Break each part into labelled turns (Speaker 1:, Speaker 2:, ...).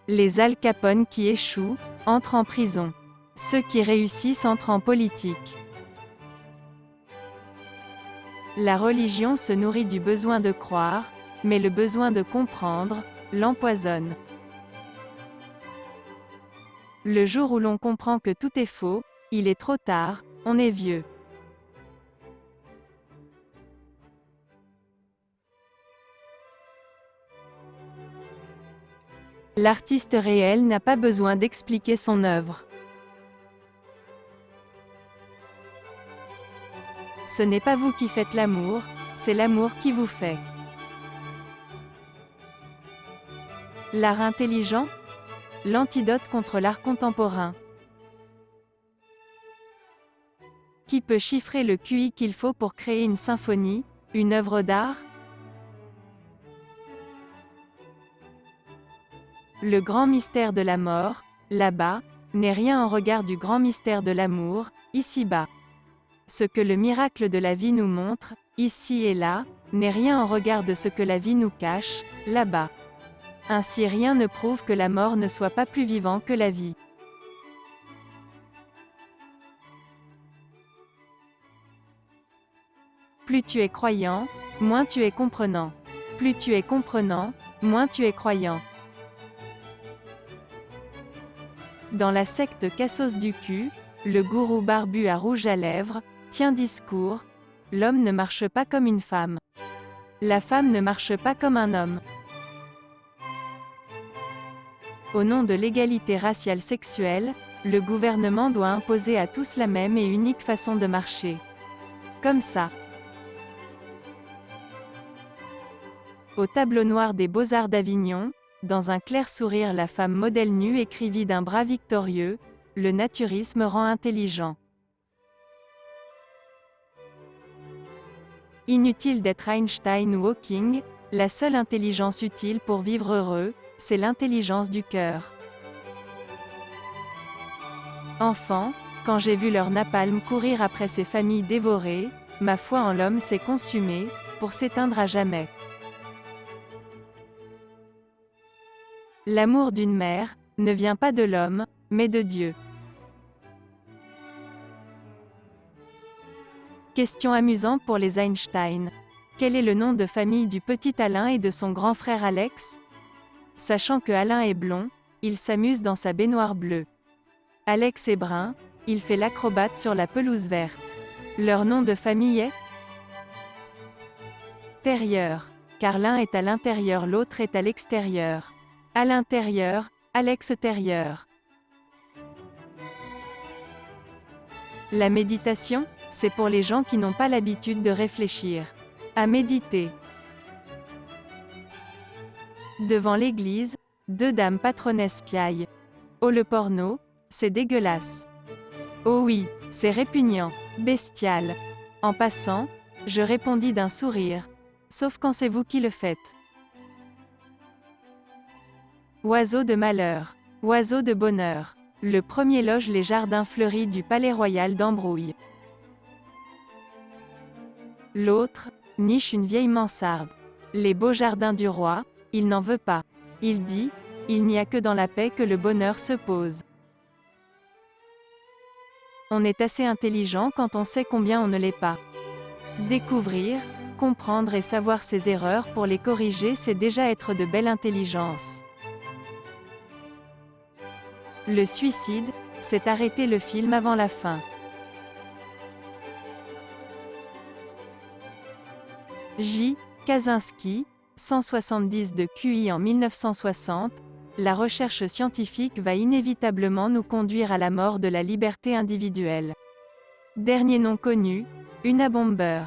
Speaker 1: Les Al Capone qui échouent, entrent en prison. Ceux qui réussissent entrent en politique. La religion se nourrit du besoin de croire, mais le besoin de comprendre l'empoisonne. Le jour où l'on comprend que tout est faux, il est trop tard, on est vieux. L'artiste réel n'a pas besoin d'expliquer son œuvre. Ce n'est pas vous qui faites l'amour, c'est l'amour qui vous fait. L'art intelligent? L'antidote contre l'art contemporain. Qui peut chiffrer le QI qu'il faut pour créer une symphonie, une œuvre d'art? Le grand mystère de la mort, là-bas, n'est rien en regard du grand mystère de l'amour, ici-bas. Ce que le miracle de la vie nous montre, ici et là, n'est rien en regard de ce que la vie nous cache, là-bas. Ainsi rien ne prouve que la mort ne soit pas plus vivant que la vie. Plus tu es croyant, moins tu es comprenant. Plus tu es comprenant, moins tu es croyant. Dans la secte Cassos du cul, le gourou barbu à rouge à lèvres tient discours. L'homme ne marche pas comme une femme. La femme ne marche pas comme un homme. Au nom de l'égalité raciale sexuelle, le gouvernement doit imposer à tous la même et unique façon de marcher. Comme ça. Au tableau noir des Beaux-Arts d'Avignon, dans un clair sourire, la femme modèle nue écrivit d'un bras victorieux: « Le naturisme rend intelligent. » Inutile d'être Einstein ou Hawking, la seule intelligence utile pour vivre heureux, c'est l'intelligence du cœur. Enfant, quand j'ai vu leur napalm courir après ces familles dévorées, ma foi en l'homme s'est consumée, pour s'éteindre à jamais. L'amour d'une mère ne vient pas de l'homme, mais de Dieu. Question amusante pour les Einstein. Quel est le nom de famille du petit Alain et de son grand frère Alex? Sachant que Alain est blond, il s'amuse dans sa baignoire bleue. Alex est brun, il fait l'acrobate sur la pelouse verte. Leur nom de famille est Terrieur, car l'un est à l'intérieur, l'autre est à l'extérieur. À l'intérieur, à l'extérieur. La méditation, c'est pour les gens qui n'ont pas l'habitude de réfléchir. À méditer. Devant l'église, deux dames patronesses piaillent. Oh le porno, c'est dégueulasse. Oh oui, c'est répugnant, bestial. En passant, je répondis d'un sourire. Sauf quand c'est vous qui le faites. Oiseau de malheur, oiseau de bonheur. Le premier loge les jardins fleuris du palais royal d'Ambrouille. L'autre niche une vieille mansarde. Les beaux jardins du roi, il n'en veut pas. Il dit, il n'y a que dans la paix que le bonheur se pose. On est assez intelligent quand on sait combien on ne l'est pas. Découvrir, comprendre et savoir ses erreurs pour les corriger, c'est déjà être de belle intelligence. Le suicide, c'est arrêter le film avant la fin. J. Kaczynski, 170 de QI en 1960, la recherche scientifique va inévitablement nous conduire à la mort de la liberté individuelle. Dernier nom connu, Una Bomber.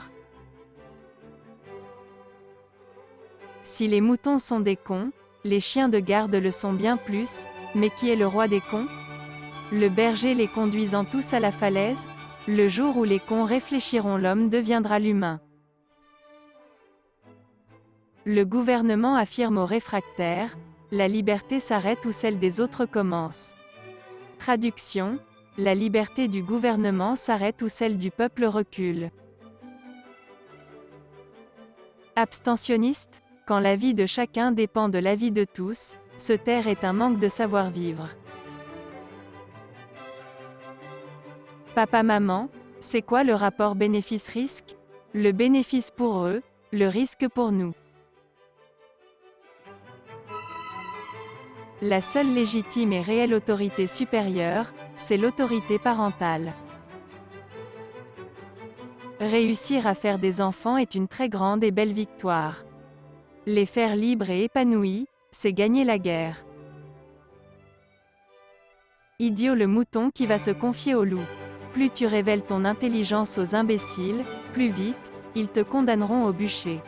Speaker 1: Si les moutons sont des cons, les chiens de garde le sont bien plus, mais qui est le roi des cons? Le berger les conduisant tous à la falaise? Le jour où les cons réfléchiront, l'homme deviendra l'humain. Le gouvernement affirme aux réfractaires: la liberté s'arrête où celle des autres commence. Traduction: la liberté du gouvernement s'arrête où celle du peuple recule. Abstentionniste? Quand la vie de chacun dépend de la vie de tous, Se taire est un manque de savoir-vivre. Papa-maman, c'est quoi le rapport bénéfice-risque? Le bénéfice pour eux, le risque pour nous. La seule légitime et réelle autorité supérieure, c'est l'autorité parentale. Réussir à faire des enfants est une très grande et belle victoire. Les faire libres et épanouis, c'est gagner la guerre. Idiot le mouton qui va se confier au loup. Plus tu révèles ton intelligence aux imbéciles, plus vite, ils te condamneront au bûcher.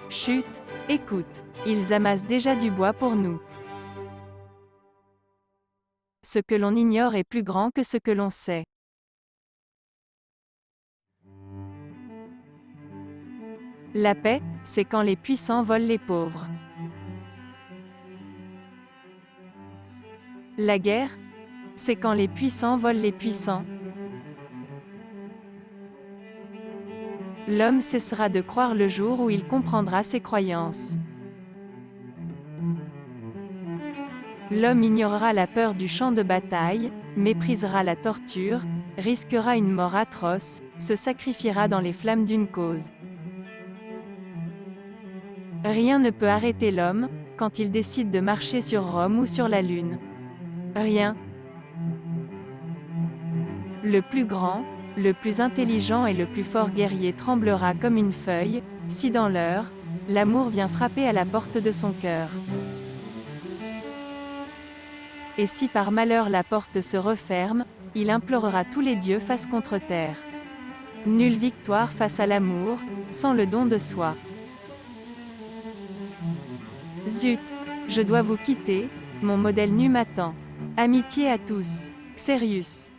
Speaker 1: Chut, écoute, ils amassent déjà du bois pour nous. Ce que l'on ignore est plus grand que ce que l'on sait. La paix, c'est quand les puissants volent les pauvres. La guerre, c'est quand les puissants volent les puissants. L'homme cessera de croire le jour où il comprendra ses croyances. L'homme ignorera la peur du champ de bataille, méprisera la torture, risquera une mort atroce, se sacrifiera dans les flammes d'une cause. Rien ne peut arrêter l'homme, quand il décide de marcher sur Rome ou sur la Lune. Rien. Le plus grand, le plus intelligent et le plus fort guerrier tremblera comme une feuille, si dans l'heure, l'amour vient frapper à la porte de son cœur. Et si par malheur la porte se referme, il implorera tous les dieux face contre terre. Nulle victoire face à l'amour, sans le don de soi. Zut, je dois vous quitter, mon modèle nu m'attend. Amitié à tous. Xerius.